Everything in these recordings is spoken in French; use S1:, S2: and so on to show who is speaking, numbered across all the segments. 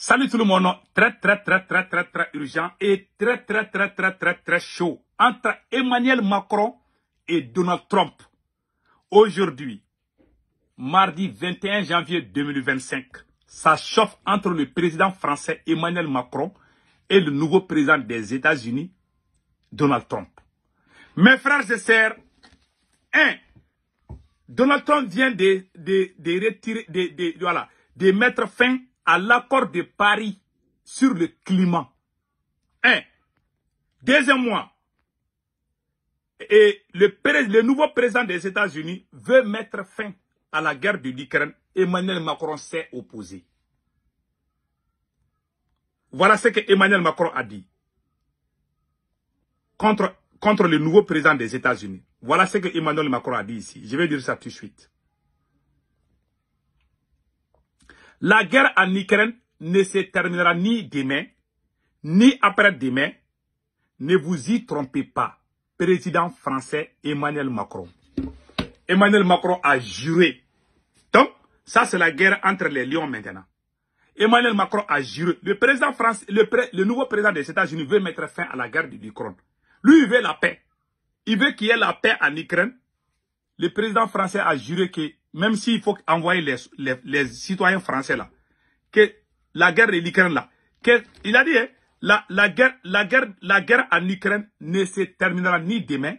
S1: Salut tout le monde, très urgent et très chaud entre Emmanuel Macron et Donald Trump. Aujourd'hui, mardi 21 janvier 2025, ça chauffe entre le président français Emmanuel Macron et le nouveau président des États-Unis, Donald Trump. Mes frères et sœurs, Donald Trump vient de mettre fin à l'accord de Paris sur le climat. Deuxièmement, et le nouveau président des États-Unis veut mettre fin à la guerre de l'Ukraine. Emmanuel Macron s'est opposé. Voilà ce que Emmanuel Macron a dit contre le nouveau président des États-Unis. Voilà ce que Emmanuel Macron a dit ici. Je vais dire ça tout de suite. La guerre en Ukraine ne se terminera ni demain, ni après-demain. Ne vous y trompez pas. Président français Emmanuel Macron. Emmanuel Macron a juré. Donc, ça c'est la guerre entre les lions maintenant. Emmanuel Macron a juré. Le président français, le nouveau président des États-Unis veut mettre fin à la guerre de l'Ukraine. Lui, il veut la paix. Il veut qu'il y ait la paix en Ukraine. Le président français a juré que même s'il faut envoyer les citoyens français là, que la guerre de l'Ukraine là, il a dit, hein, la guerre en Ukraine ne se terminera ni demain,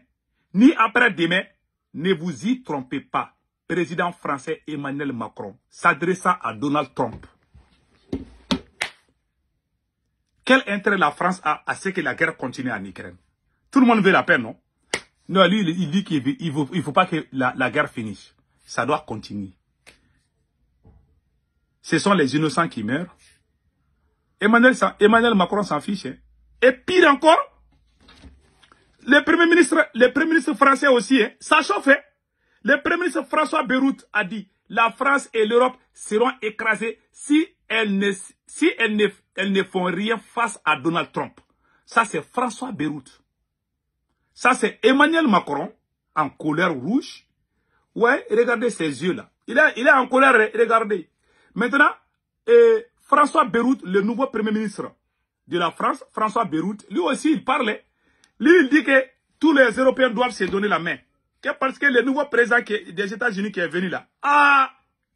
S1: ni après-demain. Ne vous y trompez pas. Président français Emmanuel Macron s'adressant à Donald Trump. Quel intérêt la France a à ce que la guerre continue en Ukraine? Tout le monde veut la paix, non? Non, lui, il dit qu'il ne faut pas que la guerre finisse. Ça doit continuer. Ce sont les innocents qui meurent. Emmanuel Macron s'en fiche. Hein. Et pire encore, le premier ministre français aussi, hein, ça chauffe. Hein. Le premier ministre François Bayrou a dit la France et l'Europe seront écrasées si elles ne font rien face à Donald Trump. Ça, c'est François Bayrou. Ça, c'est Emmanuel Macron en colère rouge. Ouais, regardez ses yeux là. Il est en colère, regardez. Maintenant, François Bayrou, le nouveau premier ministre de la France, François Bayrou, lui aussi, il parlait. Lui, il dit que tous les Européens doivent se donner la main. Parce que le nouveau président des États-Unis qui est venu là,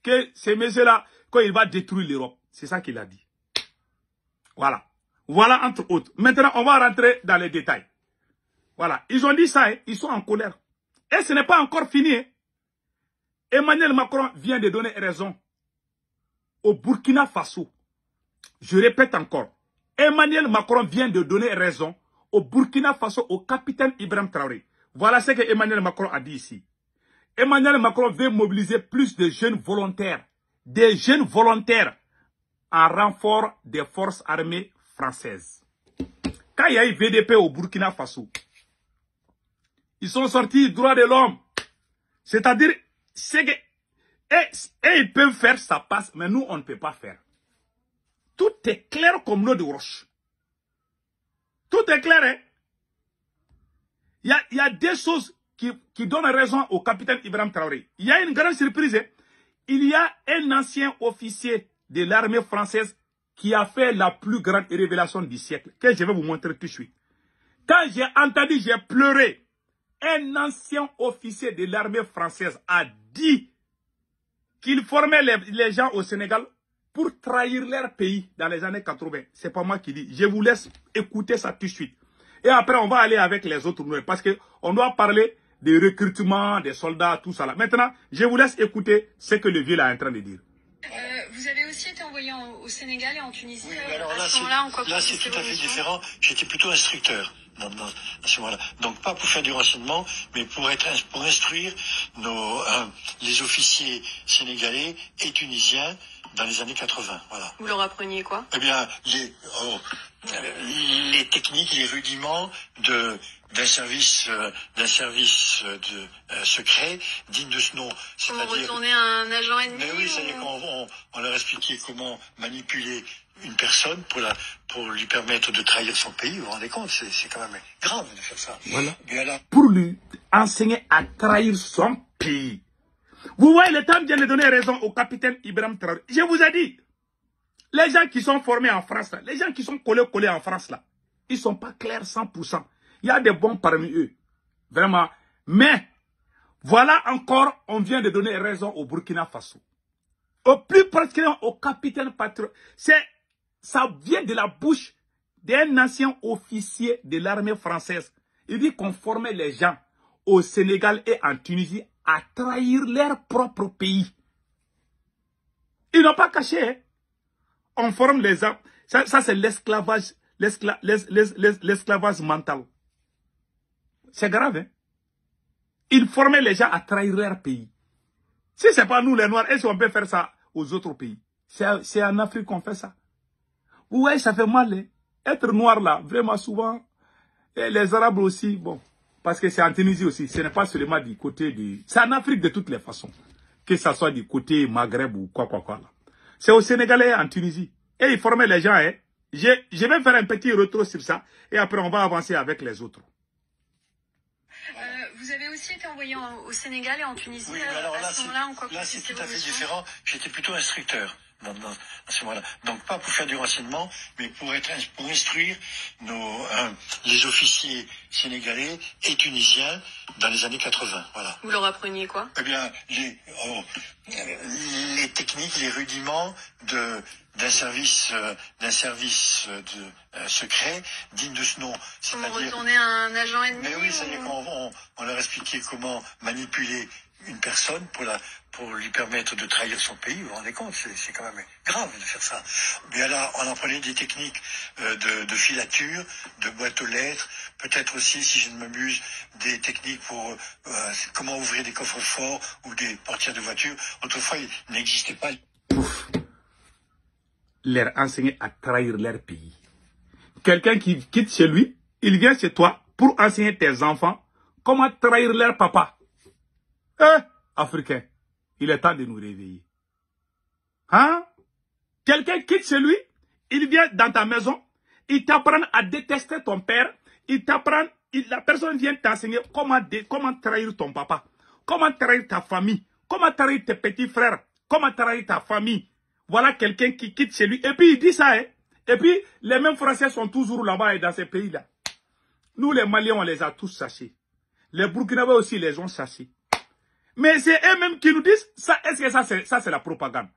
S1: que ces messieurs-là, quand il va détruire l'Europe. C'est ça qu'il a dit. Voilà. Voilà, entre autres. Maintenant, on va rentrer dans les détails. Voilà. Ils ont dit ça, hein, ils sont en colère. Et ce n'est pas encore fini. Hein. Emmanuel Macron vient de donner raison au Burkina Faso. Je répète encore. Emmanuel Macron vient de donner raison au Burkina Faso, au capitaine Ibrahim Traoré. Voilà ce que Emmanuel Macron a dit ici. Emmanuel Macron veut mobiliser plus de jeunes volontaires. Des jeunes volontaires en renfort des forces armées françaises. Quand il y a eu VDP au Burkina Faso, ils sont sortis droit de l'homme. C'est-à-dire, ils peuvent faire, ça passe, mais nous, on ne peut pas faire. Tout est clair comme l'eau de roche. Tout est clair, hein? Il y a des choses qui donnent raison au capitaine Ibrahim Traoré. Il y a une grande surprise. Hein? Il y a un ancien officier de l'armée française qui a fait la plus grande révélation du siècle, que je vais vous montrer tout de suite. Quand j'ai entendu, j'ai pleuré. Un ancien officier de l'armée française a dit qu'il formait les gens au Sénégal pour trahir leur pays dans les années 80. C'est pas moi qui dis. Je vous laisse écouter ça tout de suite. Et après, on va aller avec les autres nouvelles. Parce qu'on doit parler des recrutements, des soldats, tout ça là. Maintenant, je vous laisse écouter ce que le vieux là est en train de dire.
S2: Vous avez aussi été envoyé au Sénégal et en Tunisie.
S3: Oui, mais alors
S2: à ce moment-là, en quoi
S3: là, c'est tout à fait différent. J'étais plutôt instructeur à ce moment-là. Donc pas pour faire du renseignement, mais pour instruire les officiers sénégalais et tunisiens dans les années 80. Voilà.
S2: Vous leur appreniez quoi?
S3: Eh bien, les techniques, les rudiments d'un service secret digne de ce nom.
S2: Comment retourner un agent ennemi?
S3: Mais oui, c'est-à-dire qu'on leur expliquait comment manipuler une personne pour lui permettre de trahir son pays. Vous vous rendez compte, c'est quand même grave de faire ça.
S1: Voilà.
S3: Et alors,
S1: pour lui enseigner à trahir son pays. Vous voyez, le temps vient de donner raison au capitaine Ibrahim Traoré. Je vous ai dit, Les gens qui sont formés en France, là, les gens qui sont collés en France, là, ils ne sont pas clairs 100%. Il y a des bons parmi eux. Vraiment. Mais, voilà encore, on vient de donner raison au Burkina Faso. Au plus particulièrement au capitaine Patro. Ça vient de la bouche d'un ancien officier de l'armée française. Il dit qu'on formait les gens au Sénégal et en Tunisie à trahir leur propre pays. Ils n'ont pas caché. Hein. On forme les hommes. Ça c'est l'esclavage. L'esclavage mental. C'est grave. Hein? Ils formaient les gens à trahir leur pays. Si ce n'est pas nous les Noirs, est-ce qu'on peut faire ça aux autres pays? C'est en Afrique qu'on fait ça. Ouais, ça fait mal. Hein? Être noir là, vraiment souvent. Et les Arabes aussi, bon. Parce que c'est en Tunisie aussi. Ce n'est pas seulement du côté du... C'est en Afrique de toutes les façons. Que ce soit du côté Maghreb ou quoi là. C'est au Sénégal et en Tunisie. Et ils formaient les gens. Hein. Je vais faire un petit retour sur ça. Et après, on va avancer avec les autres.
S2: Vous avez aussi été envoyé au Sénégal et en Tunisie.
S3: Oui, mais alors
S2: à ce moment-là, en quoi
S3: là, c'est
S2: consistait
S3: tout à
S2: vos
S3: fait
S2: missions?
S3: différent. J'étais plutôt instructeur dans ce moment-là. Donc, pas pour faire du renseignement, mais pour instruire les officiers sénégalais et tunisiens dans les années 80. Voilà.
S2: Vous leur appreniez quoi?
S3: Eh bien, les techniques, les rudiments d'un service secret digne de ce nom.
S2: Comment retourner un agent ennemi?
S3: Mais oui, c'est-à-dire qu'on leur expliquait comment manipuler une personne pour lui permettre de trahir son pays. Vous vous rendez compte, c'est quand même grave de faire ça. Mais là, on apprenait des techniques de filature, de boîte aux lettres, peut-être aussi, si je ne m'abuse, des techniques pour comment ouvrir des coffres forts ou des portières de voiture. Autrefois, il n'existait pas.
S1: Pouf. Leur enseigner à trahir leur pays. Quelqu'un qui quitte chez lui, il vient chez toi pour enseigner tes enfants comment trahir leur papa. Africain, il est temps de nous réveiller. Hein? Quelqu'un quitte chez lui, il vient dans ta maison, il t'apprend à détester ton père, la personne vient t'enseigner comment trahir ton papa, comment trahir ta famille, comment trahir tes petits frères, comment trahir ta famille. Voilà quelqu'un qui quitte chez lui. Et puis il dit ça, hein. Et puis les mêmes Français sont toujours là-bas et dans ces pays-là. Nous les Maliens, on les a tous chassés. Les Burkinabés aussi les ont chassés. Mais c'est eux-mêmes qui nous disent, ça, est-ce que ça c'est la propagande?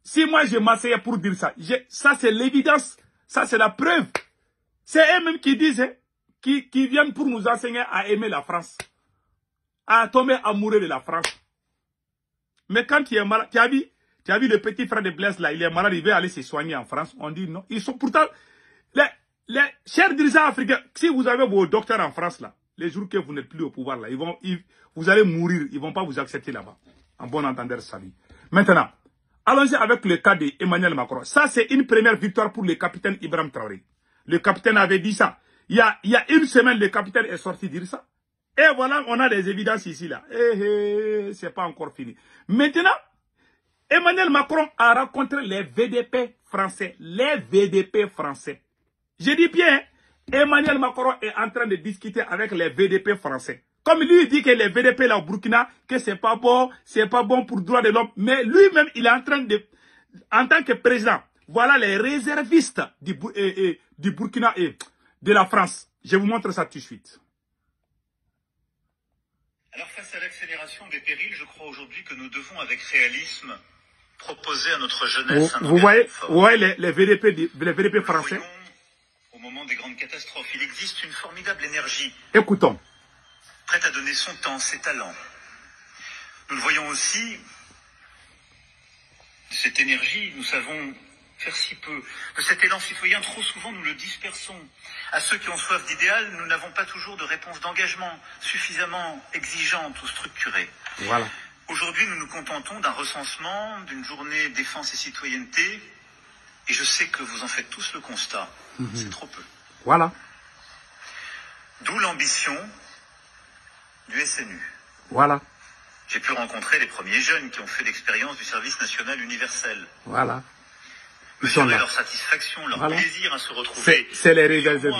S1: Si moi je m'asseyais pour dire ça, ça c'est l'évidence, ça c'est la preuve. C'est eux-mêmes qui disent, hein, qui viennent pour nous enseigner à aimer la France, à tomber amoureux de la France. Mais quand tu es malade, tu as vu le petit frère de Blaise là, il est malade, il veut aller se soigner en France, on dit non. Ils sont pourtant, les chers dirigeants africains, si vous avez vos docteurs en France là, les jours que vous n'êtes plus au pouvoir là, vous allez mourir, ils ne vont pas vous accepter là-bas. En bon entendeur, salut. Maintenant, allons-y avec le cas d'Emmanuel Macron. Ça, c'est une première victoire pour le capitaine Ibrahim Traoré. Le capitaine avait dit ça. Il y a une semaine, le capitaine est sorti dire ça. Et voilà, on a des évidences ici là. C'est pas encore fini. Maintenant, Emmanuel Macron a rencontré les VDP français. Les VDP français. Je dis bien, Emmanuel Macron est en train de discuter avec les VDP français. Comme lui dit que les VDP là au Burkina, que c'est pas bon pour le droit de l'homme. Mais lui-même, il est en train de, en tant que président, voilà les réservistes du Burkina et de la France. Je vous montre ça tout de suite.
S4: Alors face à l'accélération des périls, je crois aujourd'hui que nous devons avec réalisme proposer à notre jeunesse
S1: vous voyez les VDP français.
S4: Au moment des grandes catastrophes, il existe une formidable énergie.
S1: Écoutons.
S4: Prête à donner son temps, ses talents. Nous le voyons aussi, cette énergie, nous savons faire si peu. De cet élan citoyen, trop souvent nous le dispersons. À ceux qui ont soif d'idéal, nous n'avons pas toujours de réponse d'engagement suffisamment exigeante ou structurée.
S1: Voilà.
S4: Aujourd'hui, nous nous contentons d'un recensement, d'une journée défense et citoyenneté, et je sais que vous en faites tous le constat. C'est trop peu.
S1: Voilà.
S4: D'où l'ambition du SNU.
S1: Voilà.
S4: J'ai pu rencontrer les premiers jeunes qui ont fait l'expérience du service national universel.
S1: Voilà.
S4: Mesurer leur satisfaction, leur plaisir à se retrouver.
S1: C'est les réserves.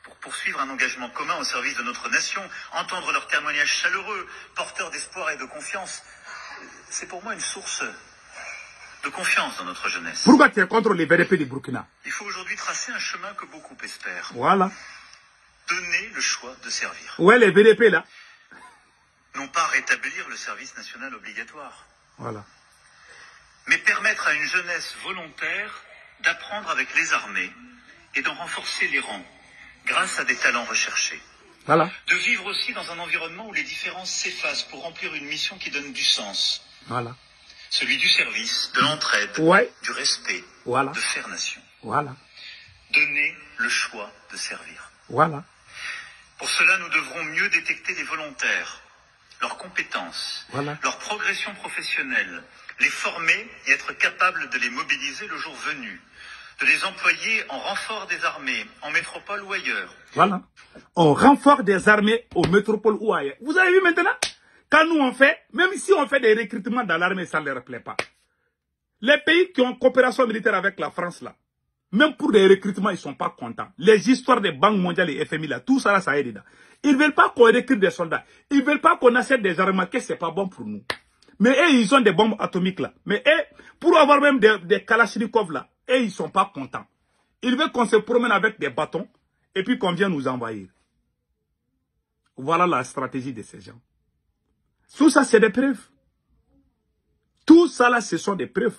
S4: Pour poursuivre un engagement commun au service de notre nation, entendre leurs témoignages chaleureux, porteurs d'espoir et de confiance, c'est pour moi une source de confiance dans notre jeunesse.
S1: Pourquoi tu es contre les BDP du Burkina?
S4: Il faut aujourd'hui tracer un chemin que beaucoup espèrent.
S1: Voilà.
S4: Donner le choix de servir.
S1: Ouais, les BDP là.
S4: Non pas rétablir le service national obligatoire.
S1: Voilà.
S4: Mais permettre à une jeunesse volontaire d'apprendre avec les armées et d'en renforcer les rangs grâce à des talents recherchés.
S1: Voilà.
S4: De vivre aussi dans un environnement où les différences s'effacent pour remplir une mission qui donne du sens.
S1: Voilà.
S4: Celui du service, de l'entraide,
S1: Ouais.
S4: du respect,
S1: Voilà.
S4: de faire nation.
S1: Voilà.
S4: Donner le choix de servir.
S1: Voilà.
S4: Pour cela, nous devrons mieux détecter les volontaires, leurs compétences,
S1: Voilà.
S4: leur progression professionnelle, les former et être capables de les mobiliser le jour venu, de les employer en renfort des armées, en métropole ou ailleurs.
S1: Voilà. On renforce des armées aux métropoles ou ailleurs. Vous avez vu maintenant? Quand nous on fait, même si on fait des recrutements dans l'armée, ça ne leur plaît pas. Les pays qui ont coopération militaire avec la France là, même pour des recrutements, ils ne sont pas contents. Les histoires des banques mondiales et FMI là, tout ça là, ça aide. Ils ne veulent pas qu'on recrute des soldats. Ils ne veulent pas qu'on achète des armes, que ce n'est pas bon pour nous. Mais eux, ils ont des bombes atomiques là. Mais eux, pour avoir même des Kalachnikov là, eux, ils ne sont pas contents. Ils veulent qu'on se promène avec des bâtons et puis qu'on vienne nous envahir. Voilà la stratégie de ces gens. Tout ça, c'est des preuves. Tout ça là, ce sont des preuves.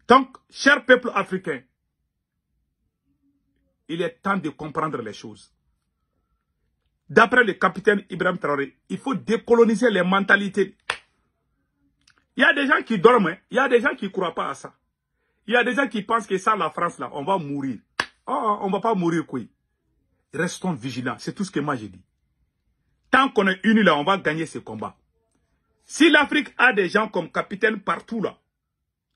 S1: Donc, cher peuple africain, il est temps de comprendre les choses. D'après le capitaine Ibrahim Traoré, il faut décoloniser les mentalités. Il y a des gens qui dorment, hein. Il y a des gens qui ne croient pas à ça. Il y a des gens qui pensent que ça, la France, là, on va mourir. Oh, on ne va pas mourir, quoi. Restons vigilants, c'est tout ce que moi j'ai dit. Tant qu'on est unis là, on va gagner ce combat. Si l'Afrique a des gens comme capitaine partout là,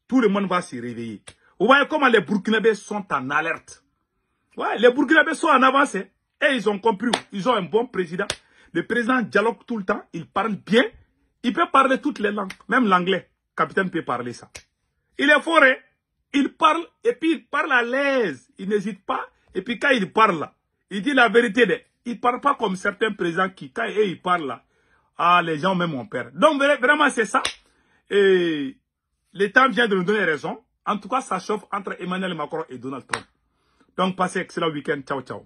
S1: tout le monde va se réveiller. Vous voyez comment les Burkinabés sont en alerte. Ouais, les Burkinabés sont en avance. Et ils ont compris. Ils ont un bon président. Le président dialogue tout le temps. Il parle bien. Il peut parler toutes les langues. Même l'anglais. Le capitaine peut parler ça. Il est fort. Hein? Il parle et puis il parle à l'aise. Il n'hésite pas. Et puis quand il parle là, il dit la vérité. Il ne parle pas comme certains présidents qui, quand ils parlent là, ah, les gens même ont peur. Donc vraiment c'est ça. Et le temps vient de nous donner raison. En tout cas, ça chauffe entre Emmanuel Macron et Donald Trump. Donc, passez un excellent week-end. Ciao, ciao.